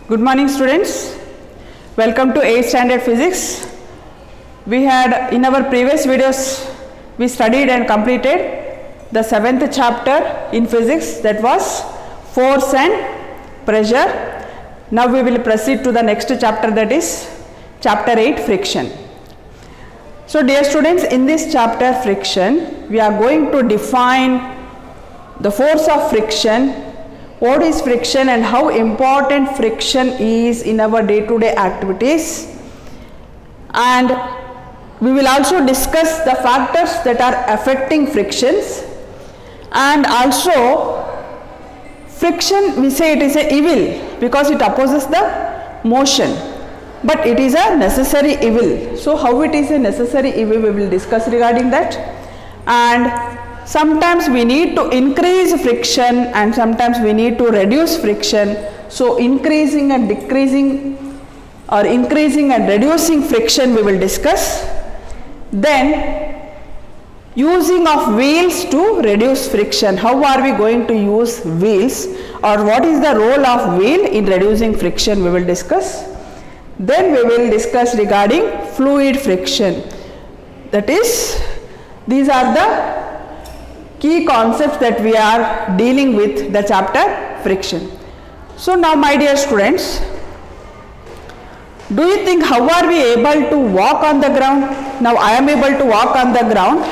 Good morning students, welcome to 8th standard physics. We had in our previous videos we studied and completed the 7th chapter in physics, that was force and pressure. Now we will proceed to the next chapter, that is chapter 8, friction. So dear students, in this chapter friction we are going to define the force of friction, what is friction and how important friction is in our day-to-day activities, and we will also discuss the factors that are affecting frictions. And also friction, we say it is a evil because it opposes the motion, but it is a necessary evil. So how it is a necessary evil, we will discuss regarding that. And sometimes we need to increase friction and sometimes we need to reduce friction. So increasing and decreasing or increasing and reducing friction we will discuss. Then using of wheels to reduce friction. How are we going to use wheels, or what is the role of wheel in reducing friction, we will discuss. Then we will discuss regarding fluid friction. That is, these are the key concepts that we are dealing with the chapter friction. So now my dear students, do you think how are we able to walk on the ground? Now I am able to walk on the ground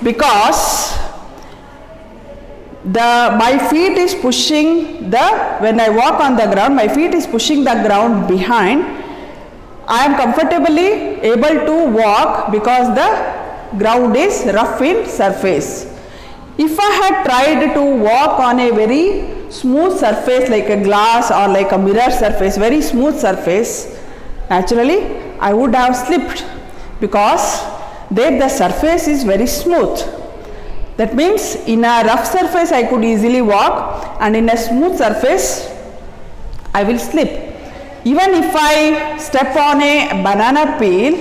because my feet is pushing when I walk on the ground, my feet is pushing the ground behind. I am comfortably able to walk because the ground is rough in surface. If I had tried to walk on a very smooth surface like a glass or like a mirror surface, very smooth surface, naturally I would have slipped because there the surface is very smooth. That means in a rough surface I could easily walk, and in a smooth surface I will slip. Even if I step on a banana peel,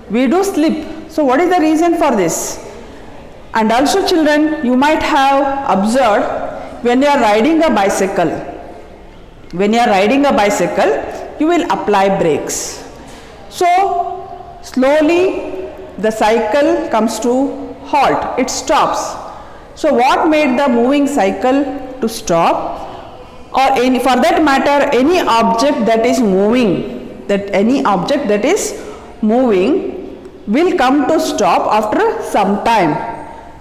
we do slip. So what is the reason for this? And also children, you might have observed when you are riding a bicycle. When you are riding a bicycle, you will apply brakes. So slowly the cycle comes to halt, it stops. So what made the moving cycle to stop? Or for that matter, any object that is moving, will come to stop after some time.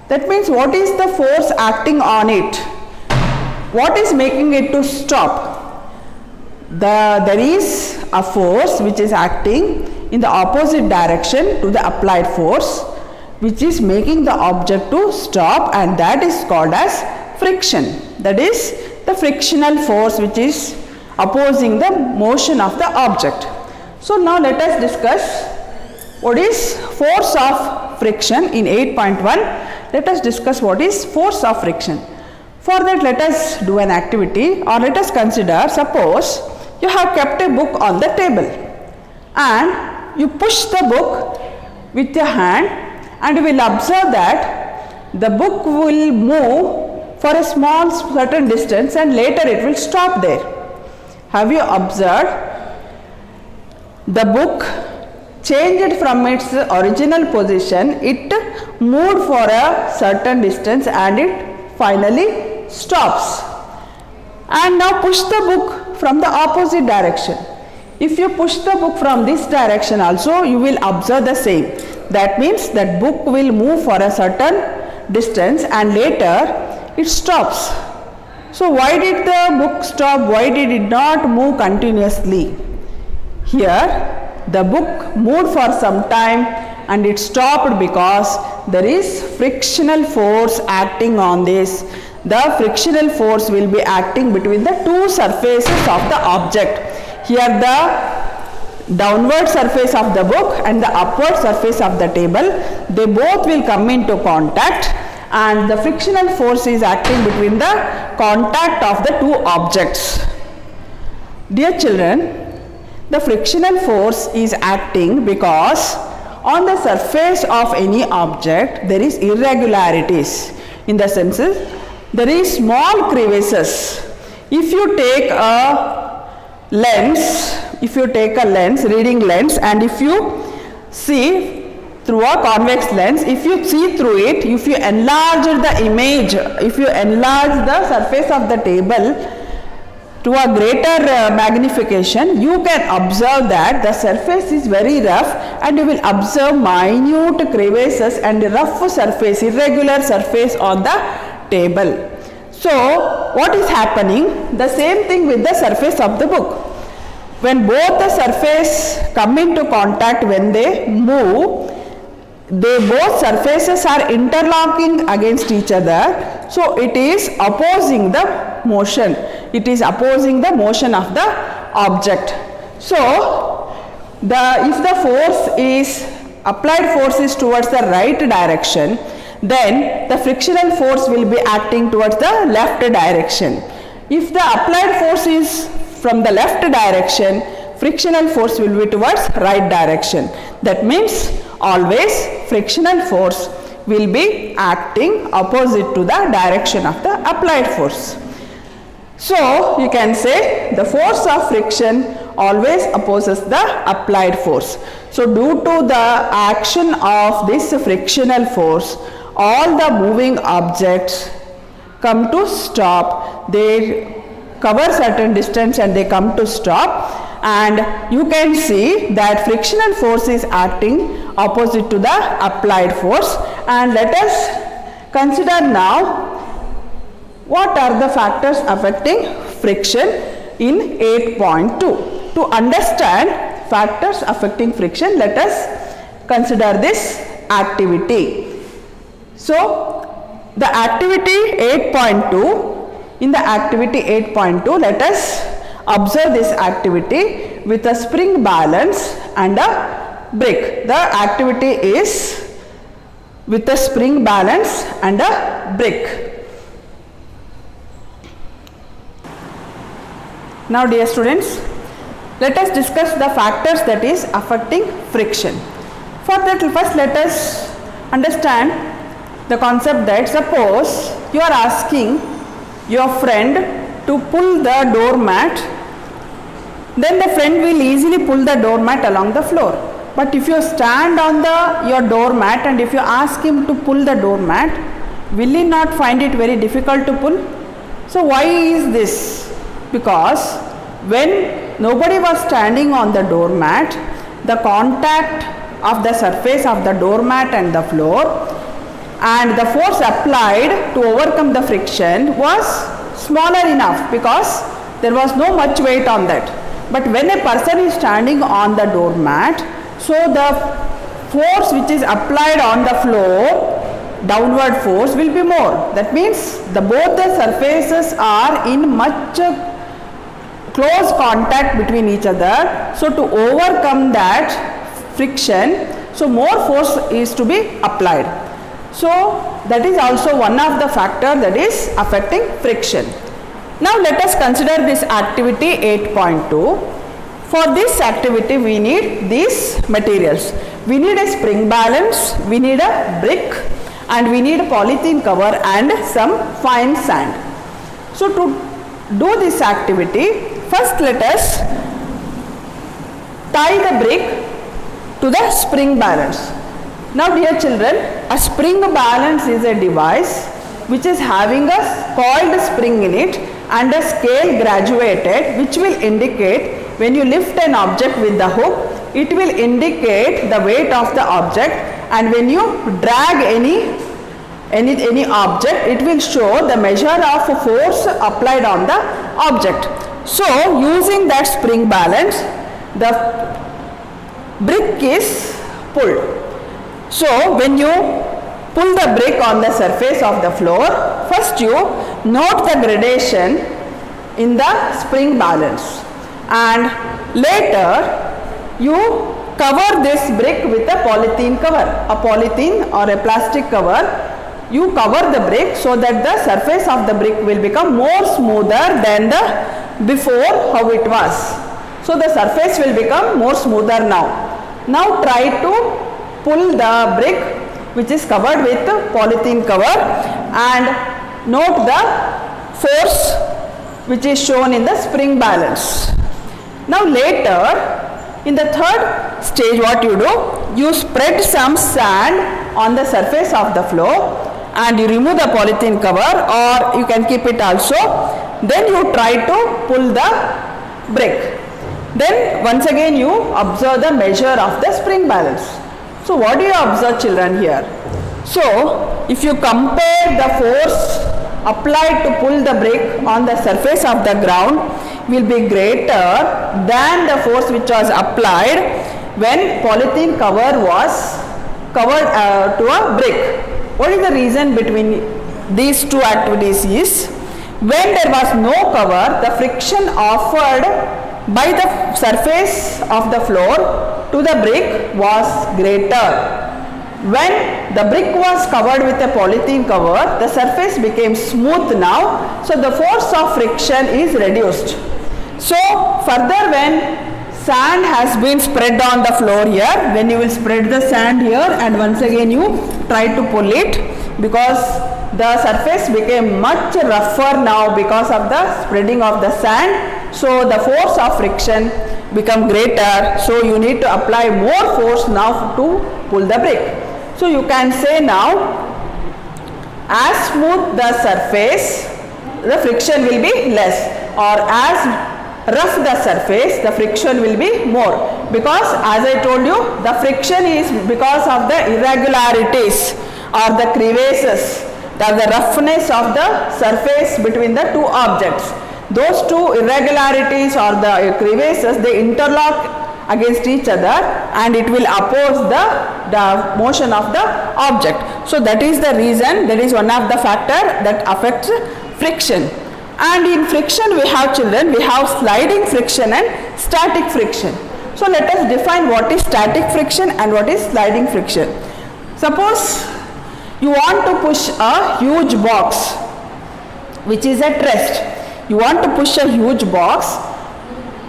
That means what is the force acting on it? What is making it to stop? There is a force which is acting in the opposite direction to the applied force, which is making the object to stop, and that is called as friction. That is the frictional force which is opposing the motion of the object. So now let us discuss what is force of friction in 8.1. Let us discuss what is force of friction. For that, let us do an activity, or let us consider, suppose you have kept a book on the table and you push the book with your hand, and you will observe that the book will move for a small certain distance and later it will stop there. Have you observed? The book changed from its original position, it moved for a certain distance and it finally stops. And now push the book from the opposite direction. If you push the book from this direction also, you will observe the same. That means that book will move for a certain distance and later it stops. So why did the book stop? Why did it not move continuously? Here the book moved for some time and it stopped because there is frictional force acting on this. The frictional force will be acting between the two surfaces of the object. Here the downward surface of the book and the upward surface of the table, they both will come into contact, and the frictional force is acting between the contact of the two objects. Dear children, the frictional force is acting because on the surface of any object there is irregularities, in the sense there is small crevices. If you take a lens, if you take a lens, reading lens, and if you see through a convex lens, if you see through it, if you enlarge the image, if you enlarge the surface of the table to a greater magnification, you can observe that the surface is very rough, and you will observe minute crevices and rough surface, irregular surface on the table. So what is happening? The same thing with the surface of the book. When both the surface come into contact, when they move, both surfaces are interlocking against each other, so it is opposing the motion. It is opposing the motion of the object. So if the force is applied force is towards the right direction, then the frictional force will be acting towards the left direction. If the applied force is from the left direction, frictional force will be towards right direction. That means always frictional force will be acting opposite to the direction of the applied force. So you can say the force of friction always opposes the applied force. So due to the action of this frictional force, all the moving objects come to stop. They cover certain distance and they come to stop, and you can see that frictional force is acting opposite to the applied force. And let us consider now what are the factors affecting friction in 8.2. To understand factors affecting friction, let us consider this activity. So the activity 8.2, in the activity 8.2, let us observe this activity with a spring balance and a brick. The activity is with a spring balance and a brick. Now dear students, let us discuss the factors that is affecting friction. For that, first let us understand the concept that suppose you are asking your friend to pull the doormat, then the friend will easily pull the doormat along the floor. But if you stand on your doormat and if you ask him to pull the doormat, will he not find it very difficult to pull? So why is this? Because when nobody was standing on the doormat, the contact of the surface of the doormat and the floor and the force applied to overcome the friction was smaller enough because there was no much weight on that. But when a person is standing on the doormat, so the force which is applied on the floor, downward force, will be more. That means both the surfaces are in much close contact between each other. So to overcome that friction, so more force is to be applied. So that is also one of the factor that is affecting friction. Now let us consider this activity 8.2. For this activity we need these materials. We need a spring balance, we need a brick, and we need a polythene cover and some fine sand. So to do this activity, first let us tie the brick to the spring balance. Now dear children, a spring balance is a device which is having a coiled spring in it and a scale graduated, which will indicate when you lift an object with the hook, it will indicate the weight of the object, and when you drag any object, it will show the measure of force applied on the object. So using that spring balance, the brick is pulled. So when you pull the brick on the surface of the floor, first you note the gradation in the spring balance, and later you cover this brick with a polythene cover, a polythene or a plastic cover. You cover the brick so that the surface of the brick will become more smoother than the before how it was. So the surface will become more smoother now. Now try to pull the brick which is covered with the polythene cover and note the force which is shown in the spring balance. Now later, in the third stage, what you do, you spread some sand on the surface of the floor and you remove the polythene cover, or you can keep it also. Then you try to pull the brick. Then once again you observe the measure of the spring balance. So what do you observe, children, here? So if you compare the force applied to pull the brick on the surface of the ground will be greater than the force which was applied when polythene cover was covered to a brick. What is the reason between these two activities is, when there was no cover, the friction offered by the surface of the floor to the brick was greater. When the brick was covered with a polythene cover, the surface became smooth now, so the force of friction is reduced. So further, when sand has been spread on the floor here, when you will spread the sand here and once again you try to pull it, because the surface became much rougher now because of the spreading of the sand, so the force of friction become greater, so you need to apply more force now to pull the brick. So you can say now, as smooth the surface, the friction will be less, or as rough the surface, the friction will be more, because as I told you, the friction is because of the irregularities or the crevasses, the roughness of the surface between the two objects. Those two irregularities or the crevasses, they interlock against each other and it will oppose the motion of the object. So that is the reason, that is one of the factor that affects friction. And in friction we have, children, we have sliding friction and static friction. So let us define what is static friction and what is sliding friction. Suppose you want to push a huge box which is at rest. You want to push a huge box,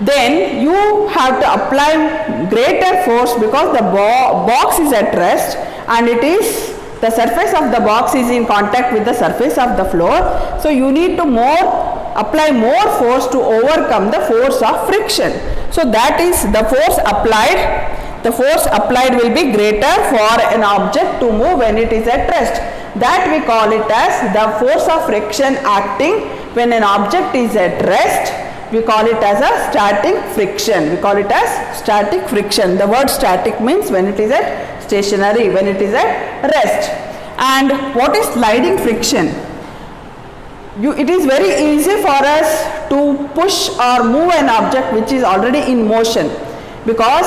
then you have to apply greater force because the box is at rest and it is, the surface of the box is in contact with the surface of the floor. So you need to apply more force to overcome the force of friction. So that is the force applied. The force applied will be greater for an object to move when it is at rest. That we call it as the force of friction acting when an object is at rest. We call it as a static friction. We call it as static friction. The word static means when it is at stationary, when it is at rest. And what is sliding friction? It is very easy for us to push or move an object which is already in motion, because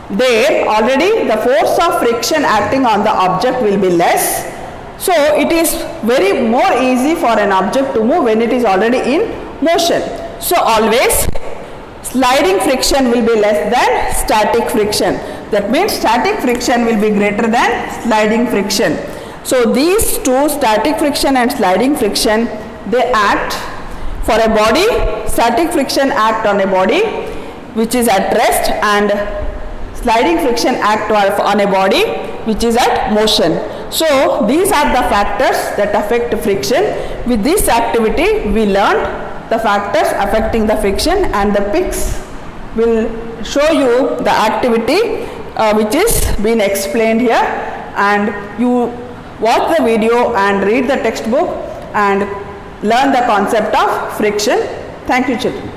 there already the force of friction acting on the object will be less. So it is very more easy for an object to move when it is already in motion. So always sliding friction will be less than static friction. That means static friction will be greater than sliding friction. So these two, static friction and sliding friction, they act for a body. Static friction act on a body which is at rest, and sliding friction act on a body which is at motion. So these are the factors that affect friction. With this activity we learned the factors affecting the friction, and the pics will show you the activity which is being explained here, and you watch the video and read the textbook and learn the concept of friction. Thank you, children.